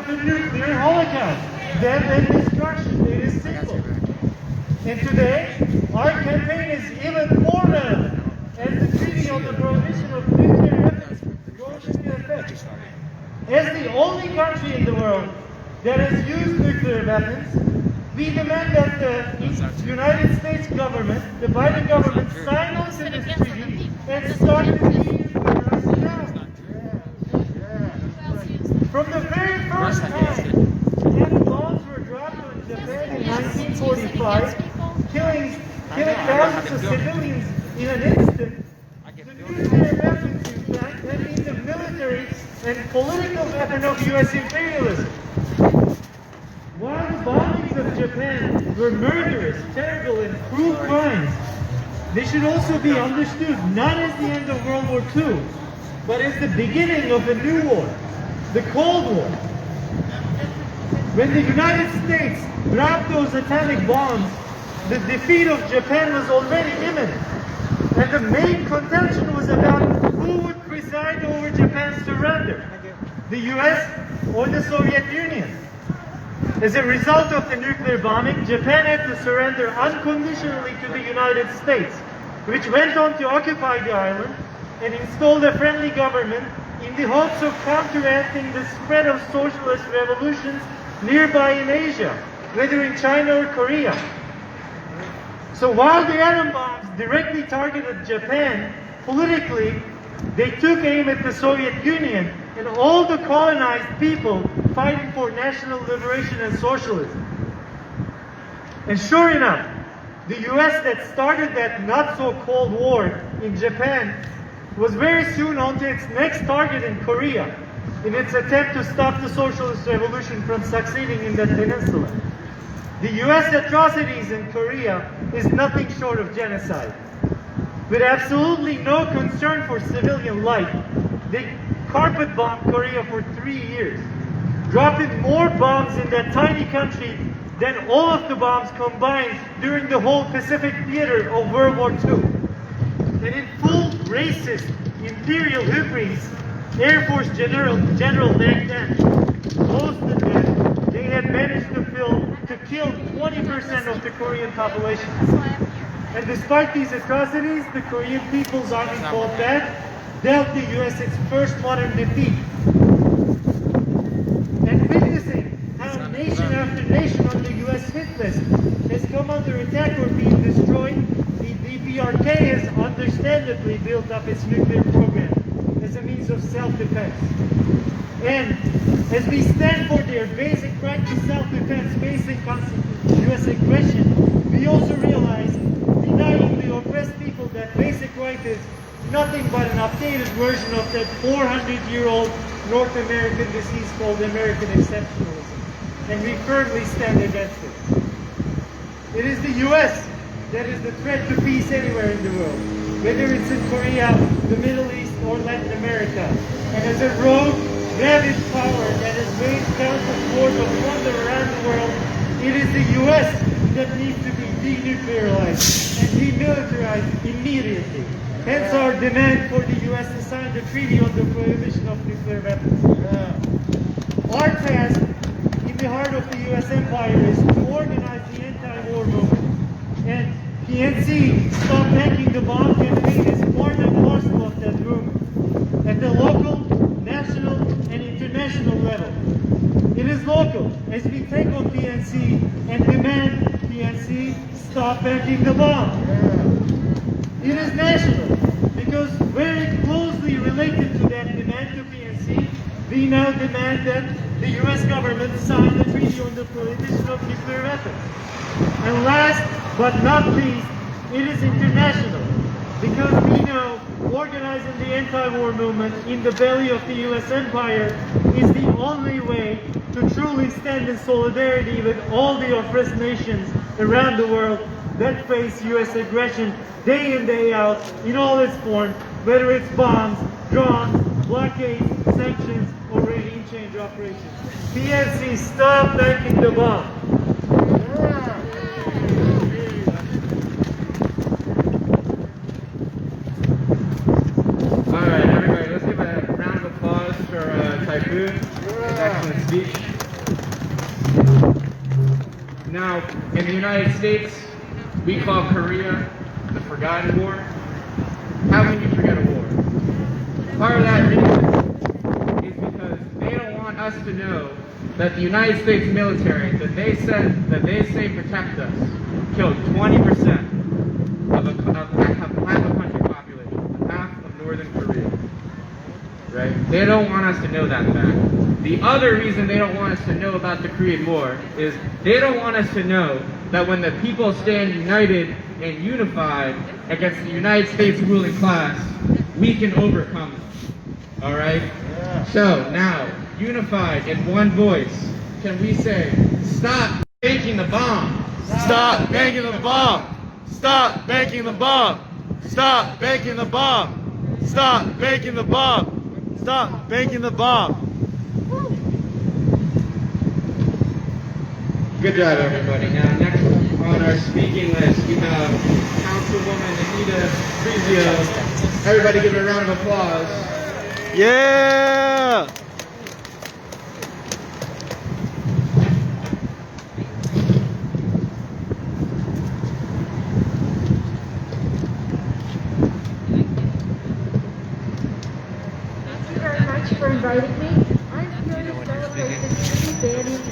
of a nuclear holocaust, death and destruction. It is simple. And today, our campaign is even more relevant as the treaty on the prohibition of nuclear weapons goes into effect. As the only country in the world that has used nuclear weapons, we demand that the United States government, the Biden government, sign on to this treaty and start the denuclearization now. From the very first time atomic bombs were dropped on Japan in 1945, killing thousands of civilians in an instant, the nuclear weapons, in fact, have been the military and political weapon of U.S. imperialism. While the bombings of Japan were murderous, terrible, and cruel crimes, they should also be understood not as the end of World War II, but as the beginning of a new war, the Cold War. When the United States dropped those atomic bombs, the defeat of Japan was already imminent. And the main contention was about who would preside over Japan's surrender, the US or the Soviet Union. As a result of the nuclear bombing, Japan had to surrender unconditionally to the United States, which went on to occupy the island and installed a friendly government in the hopes of counteracting the spread of socialist revolutions nearby in Asia, whether in China or Korea. So while the atom bombs directly targeted Japan, politically, they took aim at the Soviet Union and all the colonized people fighting for national liberation and socialism. And sure enough, the US that started that not-so-cold war in Japan was very soon on to its next target in Korea in its attempt to stop the socialist revolution from succeeding in that peninsula. The US atrocities in Korea is nothing short of genocide. With absolutely no concern for civilian life, they carpet bombed Korea for 3 years, dropping more bombs in that tiny country than all of the bombs combined during the whole Pacific theater of World War II. And in full racist imperial hubris, Air Force General back then boasted that they had managed to kill 20% of the Korean population. And despite these atrocities, the Korean People's Army fought back, dealt the US its first modern defeat. And witnessing how nation after nation on the US hit list has come under attack or been destroyed, the DPRK has understandably built up its nuclear program as a means of self-defense. And as we stand for their basic right to self-defense, basic US aggression, we also realize denying the oppressed people that basic right is nothing but an updated version of that 400-year-old North American disease called American exceptionalism. And we firmly stand against it. It is the US that is the threat to peace anywhere in the world, whether it's in Korea, the Middle East, or Latin America. And as a rogue, rabid power that has waged countless wars of plunder around the world, it is the US that needs to be denuclearized and demilitarized immediately. Hence our demand for the US to sign the treaty on the prohibition of nuclear weapons. Our task in the heart of the US empire is to organize the anti-war movement. And PNC Stop Making the Bomb campaign is part and parcel of that movement at the local, national, and international level. It is local as we take on PNC and demand PNC stop making the bomb. It is national because very closely related to that demand to PNC, we now demand that the US government sign the treaty on the prohibition of nuclear weapons. And last but not least, it is international because we know organizing the anti-war movement in the belly of the US empire is the only way to truly stand in solidarity with all the oppressed nations around the world that face US aggression day in, day out in all its forms, whether it's bombs, drones, blockades, sanctions, or regime change operations. PNC, stop making the bomb. Alright, everybody, let's give a round of applause for Typhoon. excellent speech. Now, in the United States, we call Korea the forgotten war. How can you forget a war? Part of that reason is because they don't want us to know that the United States military, that they say protect us, killed 20% of half a country population, half of northern Korea. Right? They don't want us to know that fact. The other reason they don't want us to know about the Korean War is they don't want us to know that when the people stand united and unified against the United States ruling class, we can overcome them. All right? So now, unified in one voice, can we say, stop making the bomb. Stop making the bomb. Stop making the bomb. Stop making the bomb. Stop making the bomb. Stop making the bomb. Good job, everybody. Now, next on our speaking list, we have Councilwoman Anita Frizio. Everybody give her a round of applause. Yeah! For inviting me. I'm here to celebrate the treaty banning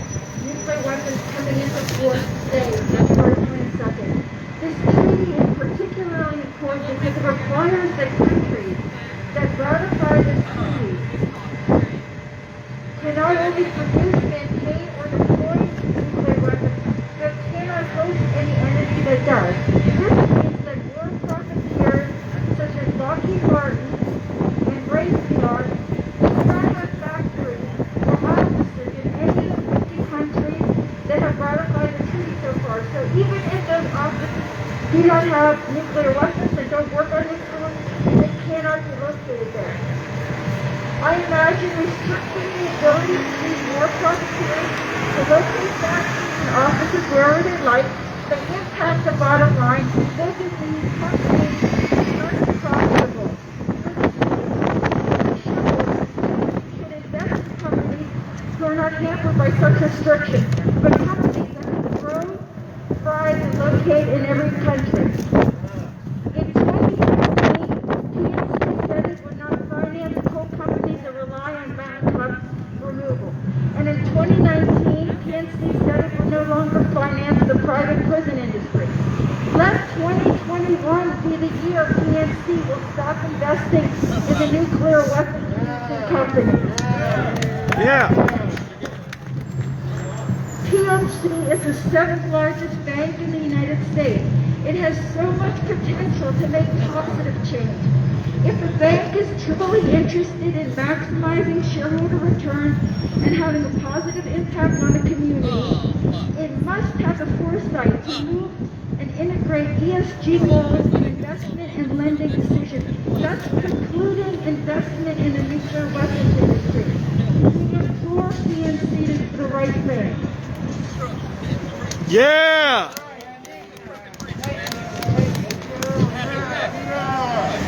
nuclear weapons coming into force today, February 22nd. This treaty is particularly important because it requires that countries that ratify this treaty can not only produce, maintain, or deploy nuclear weapons, but cannot host any entity that does. This means that war profiteers such as Lockheed Martin and Raytheon factories or offices in any of the 50 countries that have ratified the treaty so far. So even if those offices do not have nuclear weapons and don't work on nuclear weapons, they cannot be located there. I imagine restricting the ability of these war profiteers to locate factories and offices wherever they like, but impact the bottom line, making these companies unprofitable. Who are not hampered by such restrictions, but companies that can grow, thrive, and locate in every country. In 2015, PNC said it would not finance coal companies that rely on bankrupt removal. And in 2019, PNC said it would no longer finance the private prison industry. Let 2021 be the year PNC will stop investing in the nuclear weapons producing companies. Yeah. PNC is the 7th largest bank in the United States. It has so much potential to make positive change. If a bank is truly interested in maximizing shareholder returns and having a positive impact on the community, it must have the foresight to move and integrate ESG goals in investment and lending decisions, thus concluding investment in the nuclear weapons industry. We implore PNC to do the right thing. Yeah!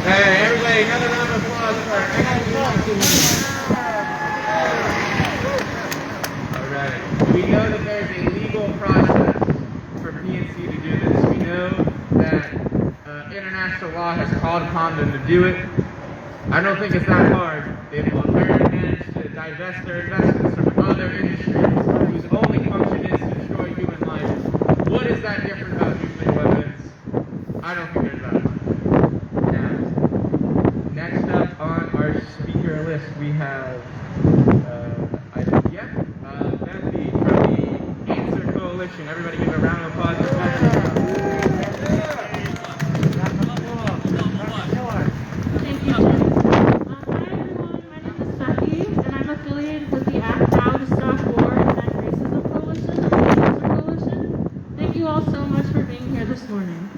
Hey, everybody, another round of applause for our excellent. All right. We know that there's a legal process for PNC to do this. We know that international law has called upon them to do it. I don't think it's that hard. They've apparently managed to divest their investments from other industries whose only function is to destroy human life. What is that different about nuclear weapons? I don't think there's that much. Next up on our speaker list, we have Betsy from the Answer Coalition. Everybody give a round of applause for Betsy. Thank you, Jim. Hi everyone, my name is Becky, and I'm affiliated with the Act Now to Stop War and End Racism Coalition, or the Answer Coalition. Thank you all so much for being here this morning.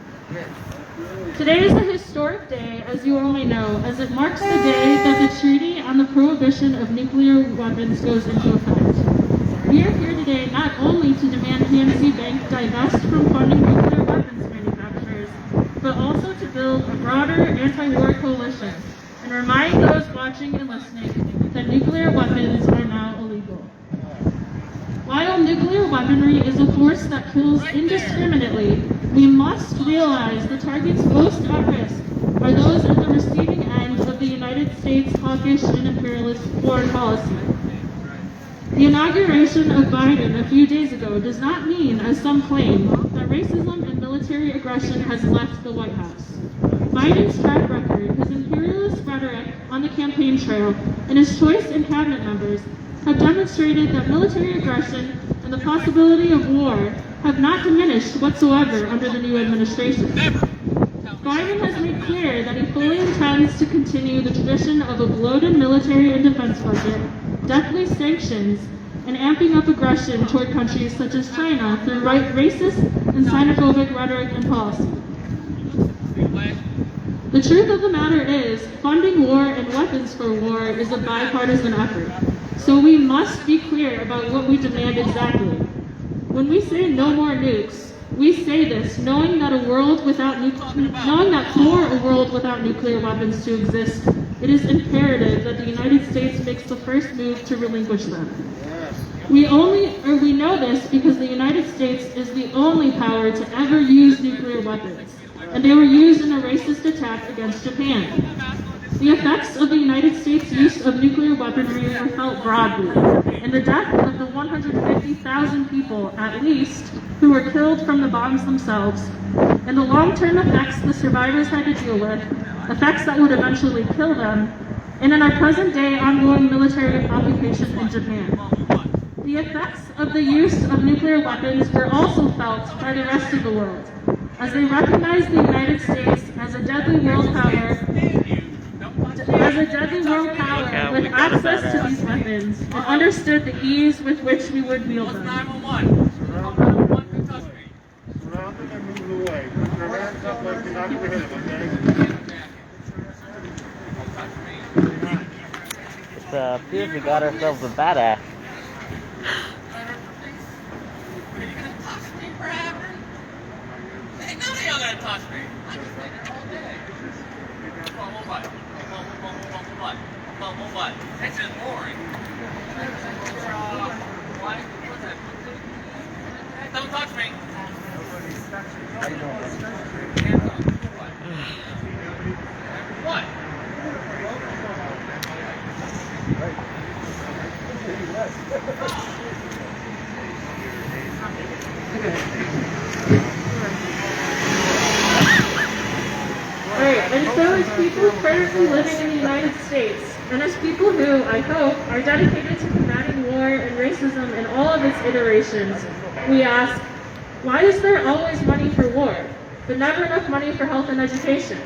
Today is a historic day, as you all may know, as it marks the day that the Treaty on the Prohibition of Nuclear Weapons goes into effect. We are here today not only to demand PNC Bank divest from funding nuclear weapons manufacturers, but also to build a broader anti-war coalition and remind those watching and listening that nuclear weapons are now illegal. nuclear weaponry is a force that kills indiscriminately, we must realize the targets most at risk are those at the receiving end of the United States' hawkish and imperialist foreign policy. The inauguration of Biden a few days ago does not mean, as some claim, that racism and military aggression has left the White House. Biden's track record, his imperialist rhetoric on the campaign trail, and his choice in cabinet members have demonstrated that military aggression and the possibility of war have not diminished whatsoever under the new administration. Biden has made clear that he fully intends to continue the tradition of a bloated military and defense budget, deathly sanctions, and amping up aggression toward countries such as China through racist and xenophobic rhetoric and policy. The truth of the matter is, funding war and weapons for war is a bipartisan effort. So we must be clear about what we demand exactly. When we say no more nukes, we say this knowing that for a world without nuclear weapons to exist, it is imperative that the United States makes the first move to relinquish them. We know this because the United States is the only power to ever use nuclear weapons, and they were used in a racist attack against Japan. The effects of the United States' use of nuclear weaponry were felt broadly, and the death of the 150,000 people, at least, who were killed from the bombs themselves, and the long-term effects the survivors had to deal with, effects that would eventually kill them, and in our present-day ongoing military occupation in Japan. The effects of the use of nuclear weapons were also felt by the rest of the world, as they recognized the United States as a deadly world power with access to these weapons and understood the ease with which we would wield them. Surround them and move away. Put your hands up like you're not going to hit them, okay? It appears we got ourselves a badass. That's just boring. Don't touch me. What? Alright, and so as people currently living in the United States, and as people who, I hope, are dedicated to combating war and racism in all of its iterations, we ask, why is there always money for war, but never enough money for health and education?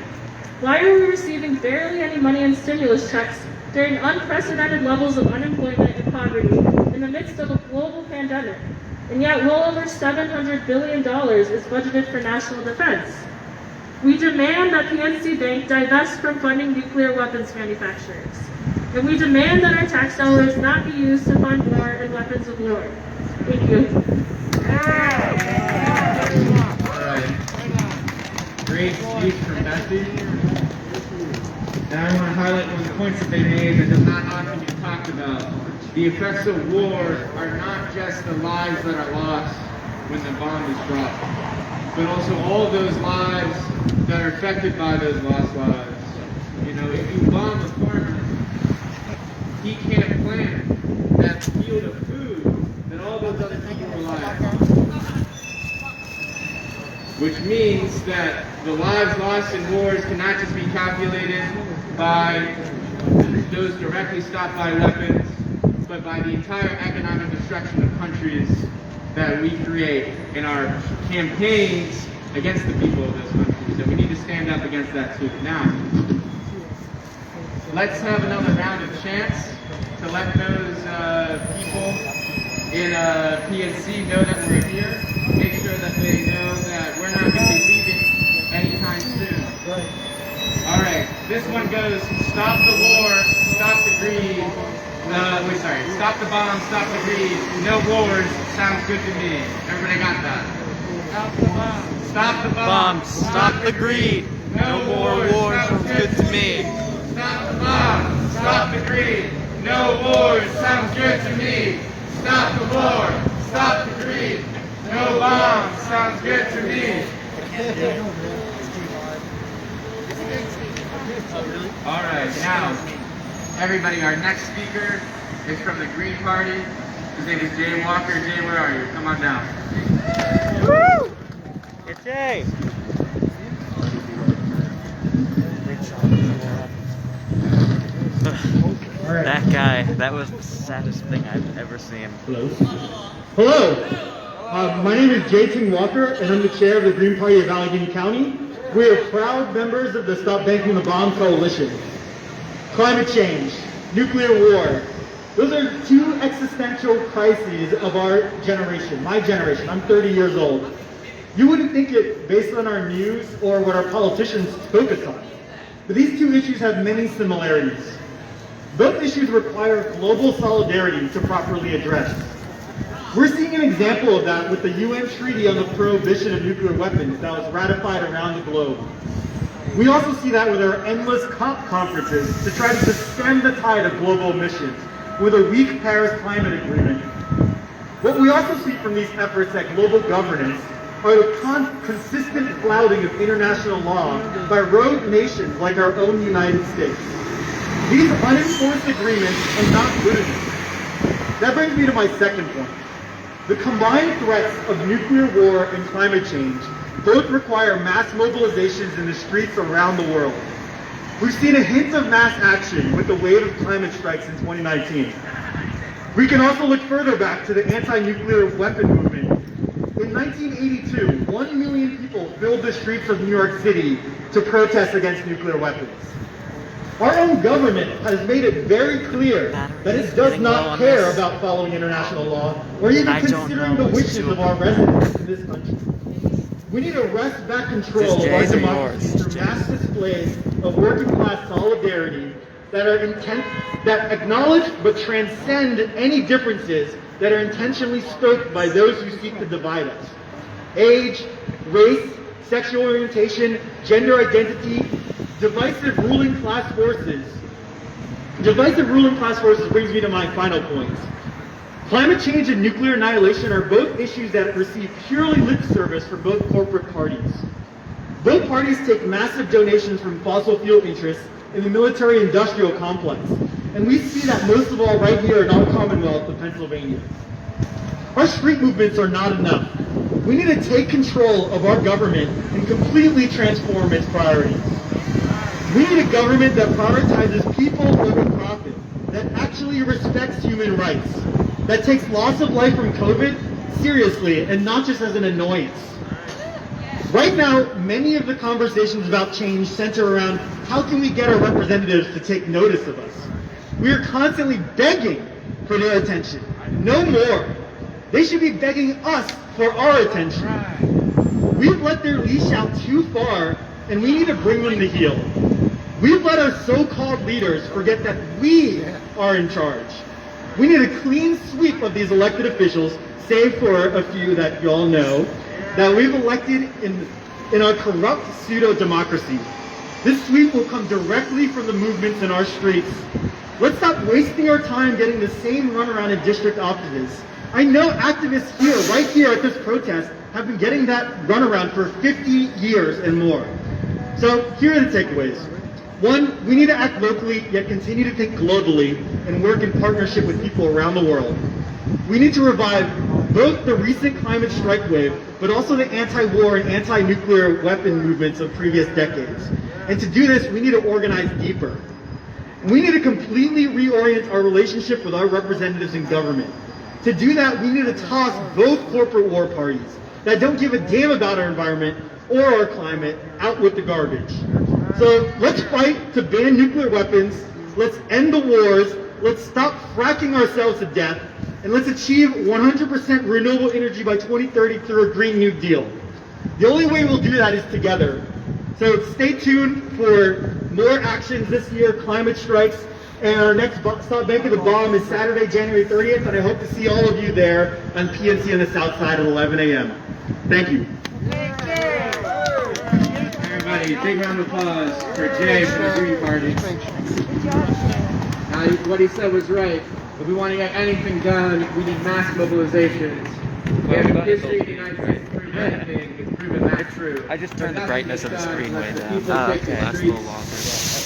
Why are we receiving barely any money in stimulus checks during unprecedented levels of unemployment and poverty in the midst of a global pandemic? And yet well over $700 billion is budgeted for national defense. We demand that PNC Bank divest from funding nuclear weapons manufacturers. And we demand that our tax dollars not be used to fund war and weapons of war. Thank you. Alright. Great speech from Betsy. Now I want to highlight one of the points that they made that does not often get talked about. The effects of war are not just the lives that are lost when the bomb is dropped, but also all those lives that are affected by those lost lives. You know, if you bomb a farmer, he can't plant that field of food that all those other people rely on. Which means that the lives lost in wars cannot just be calculated by those directly stopped by weapons, but by the entire economic destruction of countries that we create in our campaigns against the people of those countries. And we need to stand up against that too. Now, let's have another round of chants to let those people in PNC know that we're here. Make sure that they know that we're not going to be leaving anytime soon. All right, this one goes, stop the war, stop the greed. Stop the bomb, stop the greed. No wars, sounds good to me. Everybody got that? Stop the bomb. Stop the bomb. Stop the greed. No more wars, sounds good to me. Stop the bomb. Stop the greed. No wars, sounds good to me. Stop the war. stop the greed. No bomb, sounds good to me. All right, now, everybody, our next speaker is from the Green Party. His name is Jay Walker. Jay, where are you? Come on down. Woo! Get Jay! That guy, that was the saddest thing I've ever seen. Hello. My name is Jason Walker, and I'm the chair of the Green Party of Allegheny County. We are proud members of the Stop Banking the Bomb Coalition. Climate change, nuclear war, those are two existential crises of our generation, my generation. I'm 30 years old. You wouldn't think it based on our news or what our politicians focus on. But these two issues have many similarities. Both issues require global solidarity to properly address. We're seeing an example of that with the UN Treaty on the Prohibition of Nuclear Weapons that was ratified around the globe. We also see that with our endless COP conferences to try to stem the tide of global emissions with a weak Paris Climate Agreement. What we also see from these efforts at global governance are the consistent flouting of international law by rogue nations like our own United States. These unenforced agreements are not good enough. That brings me to my second point. The combined threats of nuclear war and climate change both require mass mobilizations in the streets around the world. We've seen a hint of mass action with the wave of climate strikes in 2019. We can also look further back to the anti-nuclear weapon movement. In 1982, 1 million people filled the streets of New York City to protest against nuclear weapons. Our own government has made it very clear that it does not care about following international law or even considering the wishes of our residents in this country. We need to wrest back control of our democracy through mass displays of working class solidarity that acknowledge but transcend any differences that are intentionally stoked by those who seek to divide us. Age, race, sexual orientation, gender identity, divisive ruling class forces. Divisive ruling class forces brings me to my final point. Climate change and nuclear annihilation are both issues that receive purely lip service from both corporate parties. Both parties take massive donations from fossil fuel interests in the military-industrial complex, and we see that most of all right here in our Commonwealth of Pennsylvania. Our street movements are not enough. We need to take control of our government and completely transform its priorities. We need a government that prioritizes people over profit, that actually respects human rights, that takes loss of life from COVID seriously and not just as an annoyance. Right now, many of the conversations about change center around how can we get our representatives to take notice of us. We are constantly begging for their attention. No more. They should be begging us for our attention. We've let their leash out too far, and we need to bring them to heel. We've let our so-called leaders forget that we are in charge. We need a clean sweep of these elected officials, save for a few that you all know, that we've elected in our corrupt pseudo-democracy. This sweep will come directly from the movements in our streets. Let's stop wasting our time getting the same runaround in district offices. I know activists here, right here at this protest, have been getting that runaround for 50 years and more. So here are the takeaways. One, we need to act locally, yet continue to think globally and work in partnership with people around the world. We need to revive both the recent climate strike wave, but also the anti-war and anti-nuclear weapon movements of previous decades. And to do this, we need to organize deeper. We need to completely reorient our relationship with our representatives in government. To do that, we need to toss both corporate war parties that don't give a damn about our environment or our climate out with the garbage. So let's fight to ban nuclear weapons, let's end the wars, let's stop fracking ourselves to death, and let's achieve 100% renewable energy by 2030 through a Green New Deal. The only way we'll do that is together. So stay tuned for more actions this year, climate strikes, and our next Stop Banking the Bomb is Saturday, January 30th, and I hope to see all of you there on PNC on the South Side at 11 a.m. Thank you. Everybody, big round of applause for Jay from the Green Party. Now, what he said was right. If we want to get anything done, we need mass mobilizations. And if history of the United States proves anything, it's proven that true. I just turned the brightness of the screen way down. People take the Lasts a streets little longer.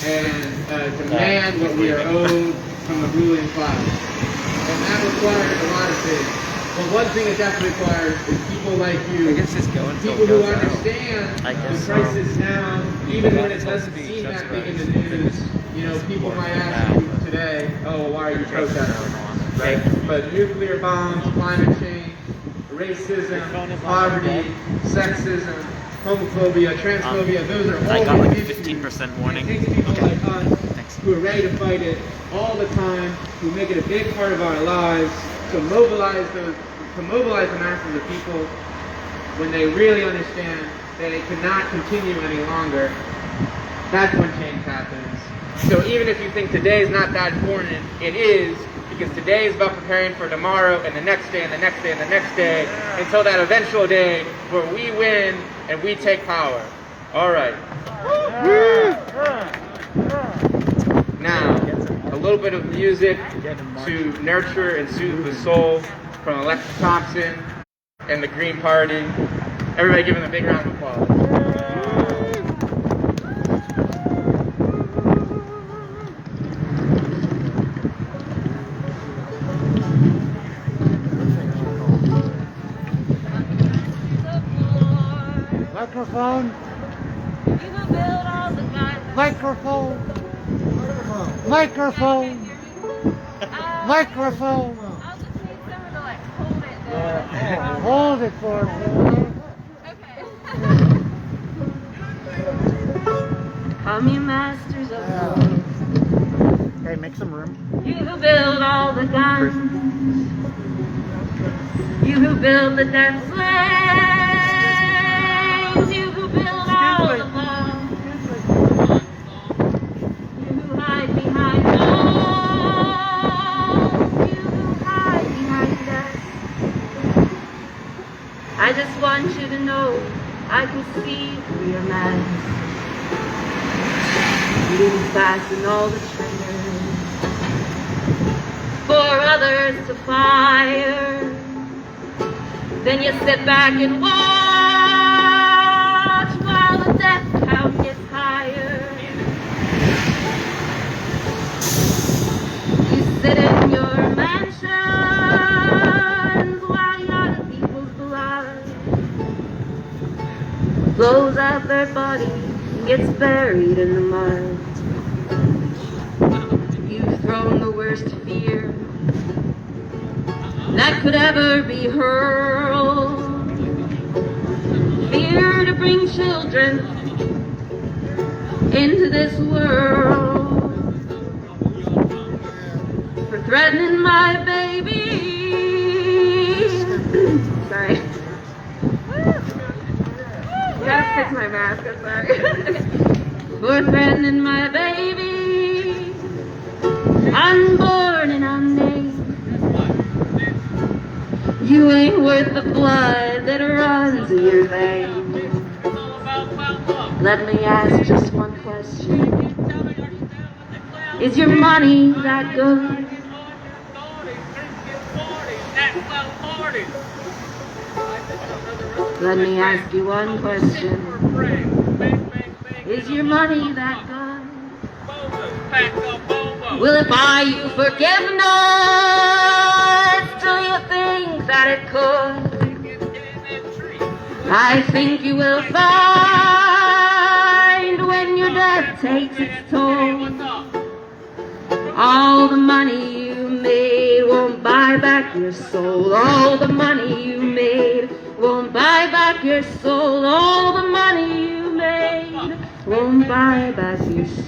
and demand what we are owed from the ruling class. And that requires a lot of things. But one thing it definitely requires is people like you, I guess just go until people it who goes out. understand I the guess so. crisis now, even when it It's doesn't supposed to be seem that just big in the right. news. You know, people might ask you today, oh, why are you protesting? Right? But nuclear bombs, climate change, racism, poverty, sexism, homophobia, transphobia, those are all I got like a big issues. 15% warning. It takes people like us Thanks. who are ready to fight it all the time, who make it a big part of our lives, to mobilize the masses of people when they really understand that it cannot continue any longer. That's when change happens. So even if you think today is not that important, it is, because today is about preparing for tomorrow and the next day and the next day and the next day until that eventual day where we win and we take power. All right. Now, a little bit of music to nurture and soothe the soul from Alexa Thompson and the Green Party. Everybody give them a big round of applause. Microphone. Microphone. Microphone. Microphone. I'll just need someone to like hold it there. Hold it for me. Okay. Come you masters of war. Hey, make some room. You who build all the guns. You who build the death flames. You who build all the bombs. You who hide behind walls. You who hide behind us. I just want you to know I can see through your mask. You didn't fasten all the triggers for others to fire. Then you sit back and watch while the death count gets higher. You sit in your mansions while young people's blood flows out their body and gets buried in the mud. You've thrown the worst fear that could ever be hurled. Fear to bring children into this world. For threatening my baby. Sorry. Gotta fix my mask, I'm sorry. For threatening my baby. Unborn and unnamed. You ain't worth the blood that runs in your veins. Let me ask just one question. Is your money that good? Let me ask you one question. Is your money that good? Will it buy you forgiveness? Do you think that it could? I think you will find when your death takes its toll. All the money you made won't buy back your soul. All the money you made won't buy back your soul. All the money you made won't buy back your soul.